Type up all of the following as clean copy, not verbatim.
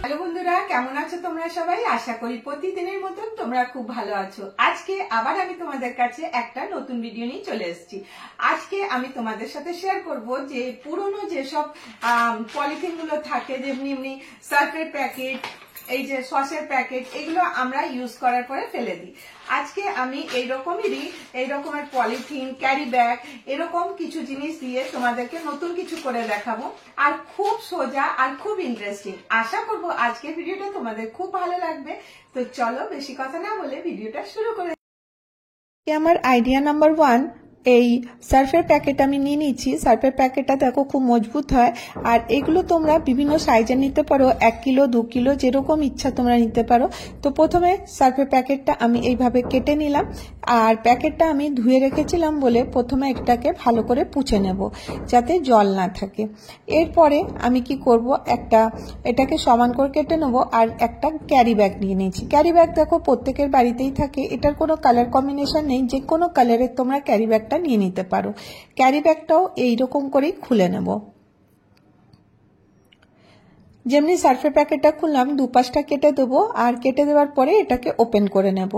Hello বন্ধুরা, কেমন আছো তোমরা সবাই? আশা করি প্রতিদিনের মতন তোমরা খুব ভালো আছো। আজকে আবার আমি তোমাদের কাছে একটা নতুন ভিডিও নিয়ে চলে এসেছি। আজকে আমি তোমাদের সাথে শেয়ার করব যে পুরনো যেসব পলিথিন গুলো থাকে, যেমনি সার্ফের প্যাকেট, এই যে সসের প্যাকেট, এগুলো আমরা ইউজ করার পরে ফেলে দিই। আজকে আমি এই রকমের পলিথিন, ক্যারি ব্যাগ, এরকম কিছু জিনিস দিয়ে তোমাদেরকে নতুন কিছু করে দেখাবো, আর খুব সোজা আর খুব ইন্টারেস্টিং। আশা করব আজকের ভিডিওটা তোমাদের খুব ভালো লাগবে। তো চলো বেশি কথা না বলে ভিডিওটা শুরু করে। আমার আইডিয়া নাম্বার 1, এই সার্ফের প্যাকেট আমি নিয়ে নিচ্ছি। সার্ফের প্যাকেটটা দেখো খুব মজবুত হয়, আর এগুলো তোমরা বিভিন্ন সাইজের নিতে পারো, 1 কিলো 2 কিলো যেরকম ইচ্ছা তোমরা নিতে পারো। তো প্রথমে সার্ফের প্যাকেটটা আমি এইভাবে কেটে নিলাম, আর প্যাকেটটা আমি ধুয়ে রেখেছিলাম বলে প্রথমে এটাকে ভালো করে পুছে নেব যাতে জল না থাকে। এরপরে আমি কি করব, এটাকে সমান করে কেটে নেব, আর একটা ক্যারি ব্যাগ নিয়ে নিয়েছি। ক্যারি ব্যাগ দেখো প্রত্যেকের বাড়িতেই থাকে, এটার কোনো কালার কম্বিনেশন নেই, যে কোনো কালারের তোমরা ক্যারি ব্যাগটা নিয়ে নিতে পারো। ক্যারি ব্যাগটাও এইরকম করেই খুলে নেব। যেমনি সার্ফের প্যাকেটটা খুললাম, দুপাশটা কেটে দেবো, আর কেটে দেওয়ার পরে এটাকে ওপেন করে নেব।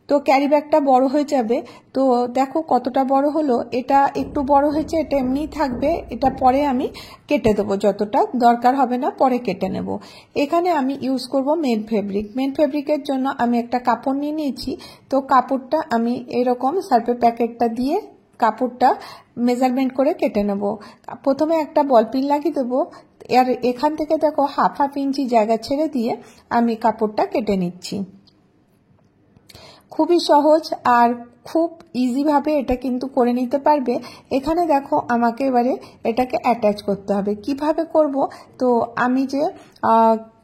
তো ক্যারি ব্যাগটা বড় হয়ে যাবে। তো দেখো কতটা বড় হলো, এটা একটু বড় হয়েছে, এটা এমনিই থাকবে, এটা পরে আমি কেটে দেবো, যতটা দরকার হবে না পরে কেটে নেব। এখানে আমি ইউজ করব মেন ফেব্রিক। মেন ফেব্রিকের জন্য আমি একটা কাপড় নিয়ে নিয়েছি। তো কাপড়টা আমি এরকম সার্ফের প্যাকেটটা দিয়ে কাপড়টা মেজারমেন্ট করে কেটে নেব। প্রথমে একটা বল পিন লাগিয়ে দেবো, আর এখান থেকে দেখো হাফ ইঞ্চি জায়গা ছেড়ে দিয়ে আমি কাপড়টা কেটে নিচ্ছি। খুবই সহজ আর খুব ইজিভাবে এটা কিন্তু করে নিতে পারবে। এখানে দেখো আমাকে এবারে এটাকে অ্যাটাচ করতে হবে। কিভাবে করব, তো আমি যে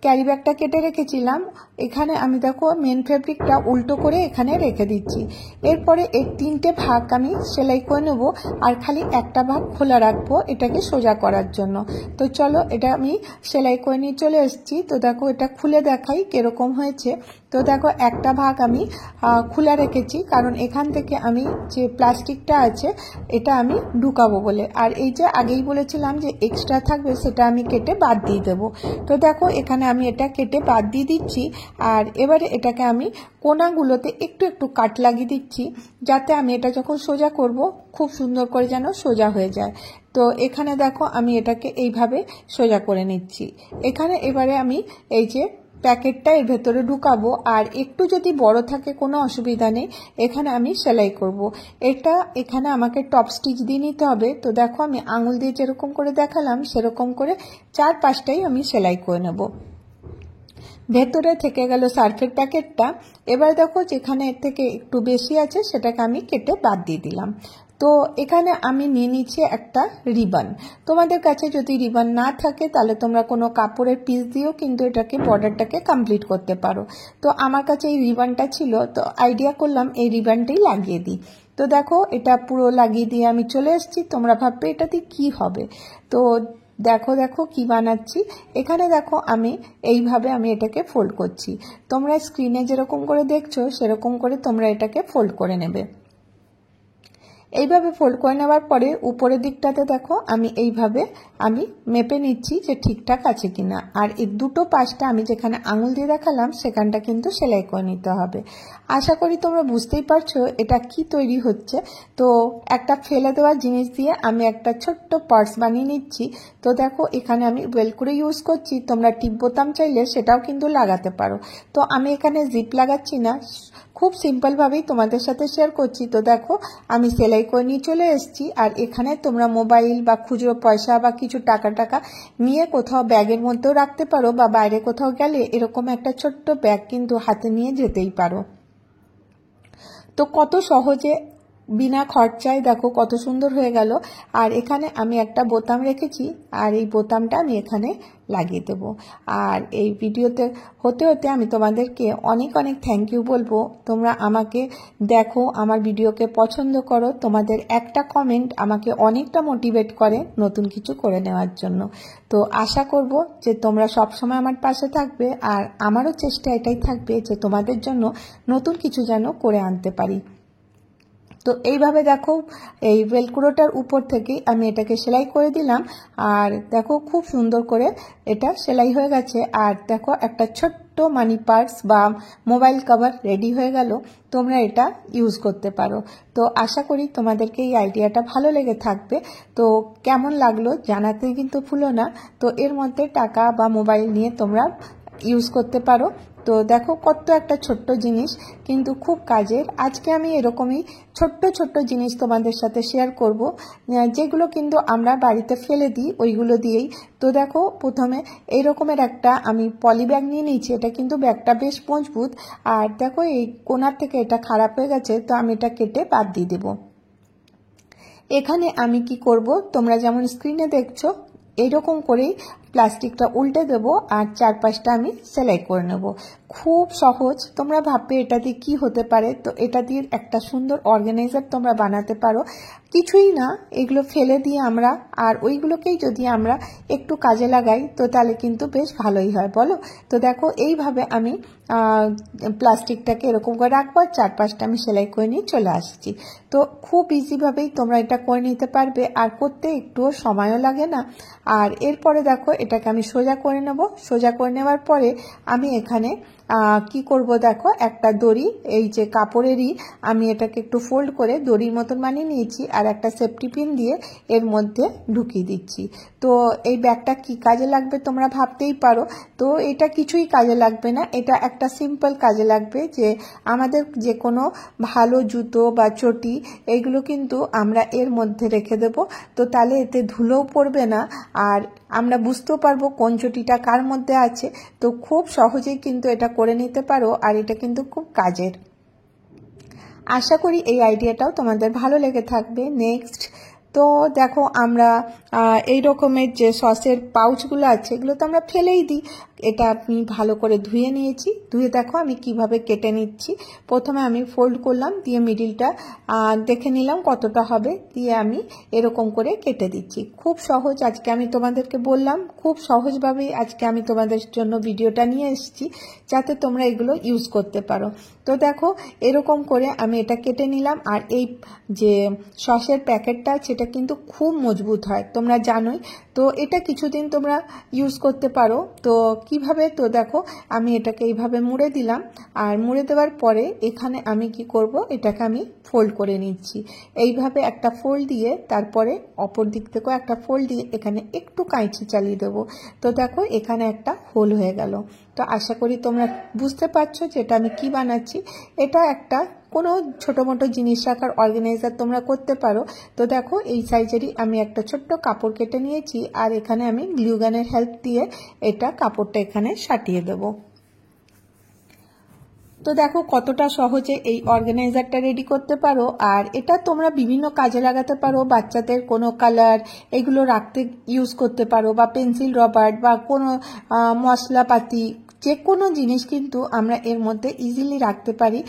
ক্যারি ব্যাগটা কেটে রেখেছিলাম, এখানে আমি দেখো মেন ফেব্রিকটা উল্টো করে এখানে রেখে দিচ্ছি। এরপরে এর 3টে ভাগ আমি সেলাই করে নেব, আর খালি একটা ভাগ খোলা রাখবো এটাকে সোজা করার জন্য। তো চলো এটা আমি সেলাই করে নিয়ে চলে এসেছি। তো দেখো এটা খুলে দেখাই কিরকম হয়েছে। তো দেখো একটা ভাগ আমি খোলা রেখেছি, কারণ এখান থেকে আমি যে প্লাস্টিকটা আছে এটা আমি ঢুকাবো বলে। আর এই যে আগেই বলেছিলাম যে এক্সট্রা থাকবে সেটা আমি কেটে বাদ দিয়ে দেবো। তো দেখো এখানে আমি এটা কেটে বাদ দিয়ে দিচ্ছি, আর এবারে এটাকে আমি কোনাগুলোতে একটু একটু কাট লাগিয়ে দিচ্ছি, যাতে আমি এটা যখন সোজা করব খুব সুন্দর করে যেন সোজা হয়ে যায়। তো এখানে দেখো আমি এটাকে এইভাবে সোজা করে নিচ্ছি। এখানে এবারে আমি এই যে প্যাকেটটা এর ভেতরে ঢুকাবো, আর একটু যদি বড় থাকে কোনো অসুবিধা নেই, এখানে আমি সেলাই করব। এখানে আমাকে টপ স্টিচ দিয়ে নিতে হবে। তো দেখো আমি আঙুল দিয়ে যেরকম করে দেখালাম সেরকম করে 4-5টাই আমি সেলাই করে নেব। ভেতরে থেকে গেল সার্ফের প্যাকেটটা। এবার দেখো যেখানে এর থেকে একটু বেশি আছে সেটাকে আমি কেটে বাদ দিয়ে দিলাম। তো এখানে আমি নিয়ে নিচ্ছি একটা রিবন। তোমাদের কাছে যদি রিবন না থাকে তাহলে তোমরা কোনো কাপড়ের পিস দিয়েও কিন্তু এটাকে বর্ডারটাকে কমপ্লিট করতে পারো। তো আমার কাছে এই রিবনটা ছিল, তো আইডিয়া করলাম এই রিবনটাই লাগিয়ে দিই। তো দেখো এটা পুরো লাগিয়ে দিয়ে আমি চলে এসেছি। তোমরা ভাববে এটাতে কি হবে, তো দেখো কি বানাচ্ছি। এখানে দেখো আমি এইভাবে আমি এটাকে ফোল্ড করছি। তোমরা স্ক্রিনে যেরকম করে দেখছো সেরকম করে তোমরা এটাকে ফোল্ড করে নেবে। এইভাবে ফোল্ড করে নেওয়ার পরে উপরের দিকটাতে দেখো আমি এইভাবে আমি মেপে নিচ্ছি যে ঠিকঠাক আছে কিনা। আর এই দুটো পাশটা আমি যেখানে আঙুল দিয়ে দেখালাম সেখানটা কিন্তু সেলাই করে নিতে হবে। আশা করি তোমরা বুঝতেই পারছো এটা কি তৈরি হচ্ছে। তো একটা ফেলে দেওয়ার জিনিস দিয়ে আমি একটা ছোট্ট পার্স বানিয়ে নিচ্ছি। তো দেখো এখানে আমি ওয়েলক্রো ইউজ করছি, তোমরা টিপ বোতাম চাইলে সেটাও কিন্তু লাগাতে পারো। তো আমি এখানে জিপ লাগাচ্ছি না, খুব সিম্পলভাবেই তোমাদের সাথে শেয়ার করছি। তো দেখো আমি সেলাই করে নিয়ে চলে এসেছি। আর এখানে তোমরা মোবাইল বা খুচরো পয়সা বা কিছু টাকা নিয়ে কোথাও ব্যাগের মধ্যেও রাখতে পারো, বা বাইরে কোথাও গেলে এরকম একটা ছোট্ট ব্যাগ কিন্তু হাতে নিয়ে যেতেই পারো। তো কত সহজে বিনা খরচায় দেখো কত সুন্দর হয়ে গেল। আর এখানে আমি একটা বোতাম রেখেছি, আর এই বোতামটা আমি এখানে লাগিয়ে দেব। আর এই ভিডিওতে হতে হতে আমি তোমাদেরকে অনেক অনেক থ্যাংক ইউ বলবো। তোমরা আমাকে দেখো, আমার ভিডিওকে পছন্দ করো, তোমাদের একটা কমেন্ট আমাকে অনেকটা মোটিভেট করে নতুন কিছু করে নেওয়ার জন্য। তো আশা করব যে তোমরা সবসময় আমার পাশে থাকবে, আর আমারও চেষ্টা এটাই থাকবে যে তোমাদের জন্য নতুন কিছু যেন করে আনতে পারি। তো এইভাবে দেখো এই ভেলক্রোটার উপর থেকে আমি এটাকে সেলাই করে দিলাম, আর দেখো খুব সুন্দর করে এটা সেলাই হয়ে গেছে। আর দেখো একটা ছোট্ট মানি পার্স বা মোবাইল কভার রেডি হয়ে গেল। তোমরা এটা ইউজ করতে পারো। তো আশা করি তোমাদেরকে এই আইডিয়াটা ভালো লেগে থাকবে। তো কেমন লাগলো জানাতে কিন্তু ভুলো না। তো এর মধ্যে টাকা বা মোবাইল নিয়ে তোমরা ইউজ করতে পারো। তো দেখো কত একটা ছোট্ট জিনিস, কিন্তু খুব কাজের। আজকে আমি এরকমই ছোট্ট ছোট্ট জিনিস তোমাদের সাথে শেয়ার করব, যেগুলো কিন্তু আমরা বাড়িতে ফেলে দিই ওইগুলো দিয়েই। তো দেখো প্রথমে এইরকমের একটা আমি পলি ব্যাগ নিয়ে নিয়েছি। এটা কিন্তু ব্যাগটা বেশ মজবুত। আর দেখো এই কোনার থেকে এটা খারাপ হয়ে গেছে, তো আমি এটা কেটে বাদ দিয়ে দেবো। এখানে আমি কি করব, তোমরা যেমন স্ক্রিনে দেখছো এইরকম করেই প্লাস্টিকটা উল্টে দেব, আর চারপাশটা আমি সেলাই করে নেব। খুব সহজ। তোমরা ভাববে এটা দিয়ে কি হতে পারে, তো এটা দিয়ে একটা সুন্দর অর্গানাইজার তোমরা বানাতে পারো। কিছুই না, এগুলো ফেলে দিয়ে আমরা আর ওইগুলোকেই যদি আমরা একটু কাজে লাগাই, তো তাহলে কিন্তু বেশ ভালোই হয়, বলো? তো দেখো এইভাবে আমি প্লাস্টিকটাকে এরকম করে রাখবো, আর চারপাশটা আমি সেলাই করে নিয়ে চলে আসছি। তো খুব ইজিভাবেই তোমরা এটা করে নিতে পারবে, আর করতে একটুও সময়ও লাগে না। আর এরপরে দেখো এটাকে আমি সোজা করে নেব। সোজা করে নেওয়ার পরে আমি এখানে কি করব, দেখো একটা দড়ি, এই যে কাপড়েরই আমি এটাকে একটু ফোল্ড করে দড়ির মতন বানিয়ে নিয়েছি, আর একটা সেফটি পিন দিয়ে এর মধ্যে ঢুকিয়ে দিচ্ছি। তো এই ব্যাগটা কি কাজে লাগবে তোমরা ভাবতেই পারো। তো এটা কিছুই কাজে লাগবে না, এটা একটা সিম্পল কাজে লাগবে, যে আমাদের যে কোনো ভালো জুতো বা চটি এইগুলো কিন্তু আমরা এর মধ্যে রেখে দেব। তো তাহলে এতে ধুলোও পড়বে না, আর আমরা বুঝতেও পারবো কোন চটিটা কার মধ্যে আছে। তো খুব সহজেই কিন্তু এটা করে নিতে পারো, আর এটা কিন্তু খুব কাজের। আশা করি এই আইডিয়াটাও তোমাদের ভালো লেগে থাকবে। নেক্সট তো দেখো আমরা এই রকমের যে সসের পাউচগুলো আছে এগুলো তো আমরা ফেলেই দিই। এটা আমি ভালো করে ধুয়ে নিয়েছি। ধুয়ে দেখো আমি কিভাবে কেটে নিচ্ছি। প্রথমে আমি ফোল্ড করলাম, দিয়ে মিডিলটা দেখে নিলাম কতটা হবে, দিয়ে আমি এরকম করে কেটে দিচ্ছি। খুব সহজ। আজকে আমি তোমাদেরকে বললাম খুব সহজভাবেই আজকে আমি তোমাদের জন্য ভিডিওটা নিয়ে এসেছি, যাতে তোমরা এগুলো ইউজ করতে পারো। তো দেখো এরকম করে আমি এটা কেটে নিলাম। আর এই যে সসের প্যাকেটটা সেটা কিন্তু খুব মজবুত হয়, তোমরা জানোই। তো এটা কিছুদিন তোমরা ইউজ করতে পারো। তো কিভাবে, তো দেখো আমি এটাকে এইভাবে মুড়ে দিলাম, আর মুড়ে দেওয়ার পরে এখানে আমি কি করব, এটাকে আমি ফোল্ড করে নিচ্ছি। এইভাবে একটা ফোল্ড দিয়ে তারপরে অপর দিক থেকেও একটা ফোল্ড দিয়ে এখানে একটু কাঁচি চালিয়ে দেবো। তো দেখো এখানে একটা হোল হয়ে গেল। তো আশা করি তোমরা বুঝতে পারছো যে এটা আমি কি বানাচ্ছি। এটা একটা কোনো ছোটো মোটো জিনিস রাখার অর্গানাইজার তোমরা করতে পারো। তো দেখো এই সাইজেরই আমি একটা ছোট্ট কাপড় কেটে নিয়েছি, আর এখানে আমি গ্লু গানের হেল্প দিয়ে এটা কাপড়টা এখানে সাটিয়ে দেবো। তো দেখো কতটা সহজে এই অর্গানাইজারটা রেডি করতে পারো। আর এটা তোমরা বিভিন্ন কাজে লাগাতে পারো। বাচ্চাদের কোনো কালার এগুলো রাখতে ইউজ করতে পারো, বা পেন্সিল রবার বা কোনো মশলাপাতি, যে কোনো জিনিস কিন্তু আমরা এর মধ্যে ইজিলি রাখতে পারি।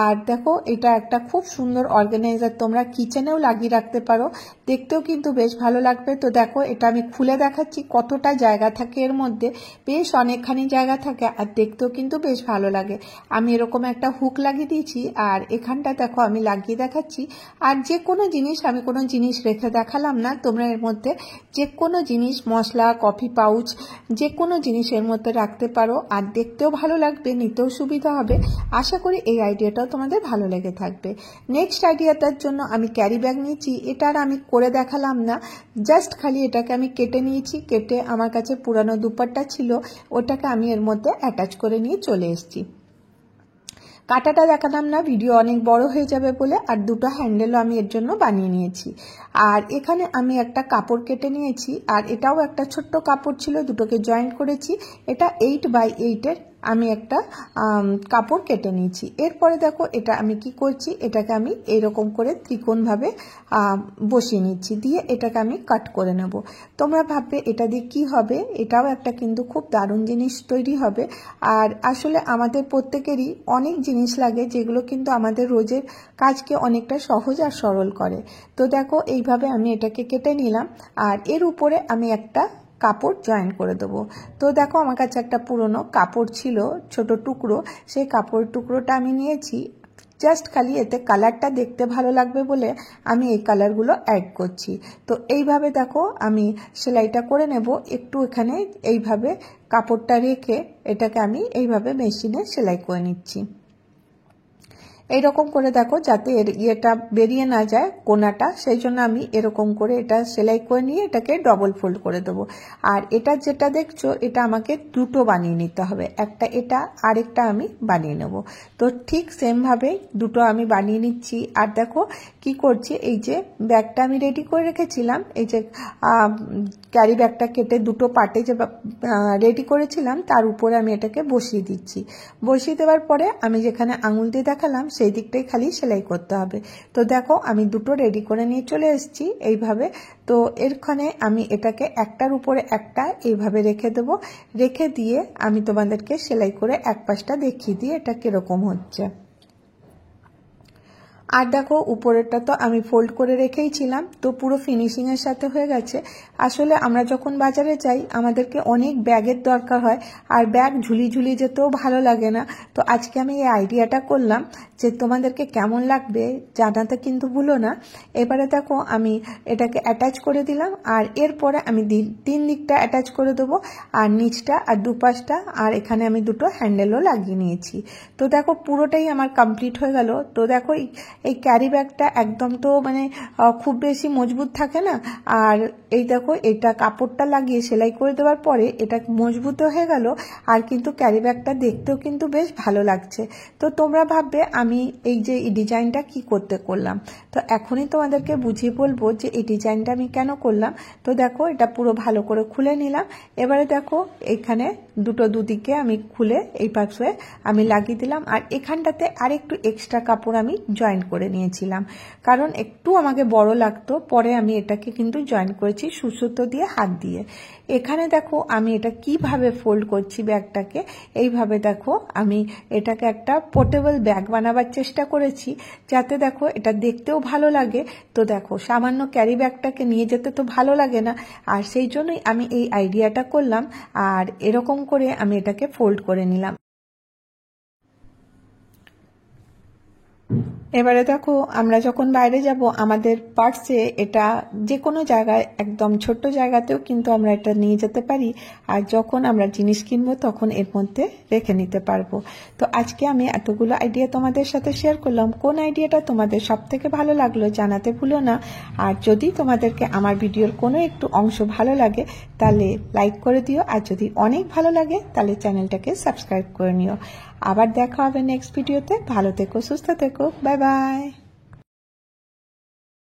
আর দেখো এটা একটা খুব সুন্দর অর্গানাইজার, তোমরা কিচেনেও লাগিয়ে রাখতে পারো, দেখতেও কিন্তু বেশ ভালো লাগবে। তো দেখো এটা আমি খুলে দেখাচ্ছি, কতটা জায়গা থাকে এর মধ্যে, বেশ অনেকখানি জায়গা থাকে, আর দেখতেও কিন্তু বেশ ভালো লাগে। আমি এরকম একটা হুক লাগিয়ে দিয়েছি, আর এখানটা দেখো আমি লাগিয়ে দেখাচ্ছি। আর যে কোনো জিনিস, আমি কোনো জিনিস রেখে দেখালাম না, তোমরা এর মধ্যে যে কোনো জিনিস, মশলা, কফি পাউচ, যে কোনো জিনিস এর মধ্যে রাখতে পারো, আর দেখতেও ভালো লাগবে, নিতেও সুবিধা হবে। আশা করি এই আইডিয়াটাও তোমাদের ভালো লেগে থাকবে। নেক্সট আইডিয়াটার জন্য আমি ক্যারি ব্যাগ নিয়েছি। এটার আমি করে দেখালাম না, জাস্ট খালি এটাকে আমি কেটে নিয়েছি। কেটে আমার কাছে পুরানো দুপাট্টা ছিল, ওটাকে আমি এর মধ্যে অ্যাটাচ করে নিয়ে চলে এসেছি। কাটাটা দেখালাম না, ভিডিও অনেক বড় হয়ে যাবে বলে। আর দুটো হ্যান্ডেলও আমি এর জন্য বানিয়ে নিয়েছি। আর এখানে আমি একটা কাপড় কেটে নিয়েছি, আর এটাও একটা ছোট্ট কাপড় ছিল, দুটোকে জয়েন্ট করেছি। এটা 8x8-এর আমি একটা কাপড় কেটে নিয়েছি। এরপরে দেখো এটা আমি কি করছি, এটাকে আমি এইরকম করে ত্রিকোণভাবে বসিয়ে নিচ্ছি, দিয়ে এটাকে আমি কাট করে নেব। তোমরা ভাববে এটা দিয়ে কি হবে, এটাও একটা কিন্তু খুব দারুণ জিনিস তৈরি হবে। আর আসলে আমাদের প্রত্যেকেরই অনেক জিনিস লাগে, যেগুলো কিন্তু আমাদের রোজের কাজকে অনেকটা সহজ আর সরল করে। তো দেখো এইভাবে আমি এটাকে কেটে নিলাম, আর এর উপরে আমি একটা কাপড় জয়েন করে দেবো। তো দেখো আমার কাছে একটা পুরনো কাপড় ছিল, ছোট টুকরো, সেই কাপড় টুকরোটা আমি নিয়েছি, জাস্ট খালি এতে কালারটা দেখতে ভালো লাগবে বলে আমি এই কালারগুলো অ্যাড করছি। তো এইভাবে দেখো আমি সেলাইটা করে নেব। একটু এখানে এইভাবে কাপড়টা রেখে এটাকে আমি এইভাবে মেশিনে সেলাই করে নিচ্ছি। এইরকম করে দেখো যাতে এর ইয়েটা বেরিয়ে না যায় কোনাটা, সেই জন্য আমি এরকম করে এটা সেলাই করে নিয়ে এটাকে ডবল ফোল্ড করে দেবো। আর এটা যেটা দেখছো এটা আমাকে দুটো বানিয়ে নিতে হবে, একটা এটা আরেকটা আমি বানিয়ে নেব। তো ঠিক সেমভাবে দুটো আমি বানিয়ে নিচ্ছি। আর দেখো কি করছি, এই যে ব্যাগটা আমি রেডি করে রেখেছিলাম, এই যে ক্যারি ব্যাগটা কেটে দুটো পার্টে যে রেডি করেছিলাম তার উপরে আমি এটাকে বসিয়ে দিচ্ছি। বসিয়ে দেওয়ার পরে আমি যেখানে আঙুল দিয়ে দেখালাম সেই দিকটাই খালি সেলাই করতে হবে। তো দেখো আমি দুটো রেডি করে নিয়ে চলে এসেছি এইভাবে। তো এরখানে আমি এটাকে একটার উপরে একটা এইভাবে রেখে দেব। রেখে দিয়ে আমি তোমাদেরকে সেলাই করে এক পাশটা দেখিয়ে দিয়ে এটা কিরকম হচ্ছে। আর দেখো উপরেরটা তো আমি ফোল্ড করে রেখেই ছিলাম, তো পুরো ফিনিশিংয়ের সাথে হয়ে গেছে। আসলে আমরা যখন বাজারে যাই আমাদেরকে অনেক ব্যাগের দরকার হয়, আর ব্যাগ ঝুলি ঝুলি যেতেও ভালো লাগে না। তো আজকে আমি এই আইডিয়াটা করলাম, যে তোমাদেরকে কেমন লাগবে জানাতে কিন্তু ভুলো না। এবারে দেখো আমি এটাকে অ্যাটাচ করে দিলাম, আর এরপরে আমি তিন দিকটা অ্যাটাচ করে দেবো, আর নিচটা আর দুপাশটা, আর এখানে আমি দুটো হ্যান্ডেলও লাগিয়ে নিয়েছি। তো দেখো পুরোটাই আমার কমপ্লিট হয়ে গেল। তো দেখো এই ক্যারি ব্যাগটা একদম তো মানে খুব বেশি মজবুত থাকে না, আর এই দেখো এটা কাপড়টা লাগিয়ে সেলাই করে দেওয়ার পরে এটা মজবুত হয়ে গেল, আর কিন্তু ক্যারি ব্যাগটা দেখতেও কিন্তু বেশ ভালো লাগছে। তো তোমরা ভাববে আমি এই যে এই ডিজাইনটা কি করতে করলাম, তো এখনই তোমাদেরকে বুঝিয়ে বলবো যে এই ডিজাইনটা আমি কেন করলাম। তো দেখো এটা পুরো ভালো করে খুলে নিলাম। এবারে দেখো এখানে দুদিকে আমি খুলে এই পাশে আমি লাগিয়ে দিলাম, আর এখানটাতে আরেকটু এক্সট্রা কাপড় আমি জয়েন করে নিয়েছিলাম, কারণ একটু আমাকে বড় লাগতো। পরে আমি এটাকে কিন্তু জয়েন করেছি সুতো দিয়ে, হাত দিয়ে। এখানে দেখো আমি এটা কিভাবে ফোল্ড করছি ব্যাগটাকে, এইভাবে দেখো আমি এটাকে একটা পোর্টেবল ব্যাগ বানাবার চেষ্টা করেছি, যাতে দেখো এটা দেখতেও ভালো লাগে। তো দেখো সামান্য ক্যারি ব্যাগটাকে নিয়ে যেতে তো ভালো লাগে না, আর সেই জন্যই আমি এই আইডিয়াটা করলাম, আর এরকম করে আমি এটাকে ফোল্ড করে নিলাম। এবারে দেখো আমরা যখন বাইরে যাব আমাদের পার্সে এটা যে কোনো জায়গায়, একদম ছোট্ট জায়গাতেও কিন্তু আমরা এটা নিয়ে যেতে পারি, আর যখন আমরা জিনিস কিনবো তখন এর মধ্যে রেখে নিতে পারবো। তো আজকে আমি এতগুলো আইডিয়া তোমাদের সাথে শেয়ার করলাম। কোন আইডিয়াটা তোমাদের সব থেকে ভালো লাগলো জানাতে ভুলো না। আর যদি তোমাদেরকে আমার ভিডিওর কোনো একটু অংশ ভালো লাগে তাহলে লাইক করে দিও, আর যদি অনেক ভালো লাগে তাহলে চ্যানেলটাকে সাবস্ক্রাইব করে নিও। আবার দেখা হবে নেক্সট ভিডিওতে। ভালো থেকো, সুস্থ থেকো, বাই বাই।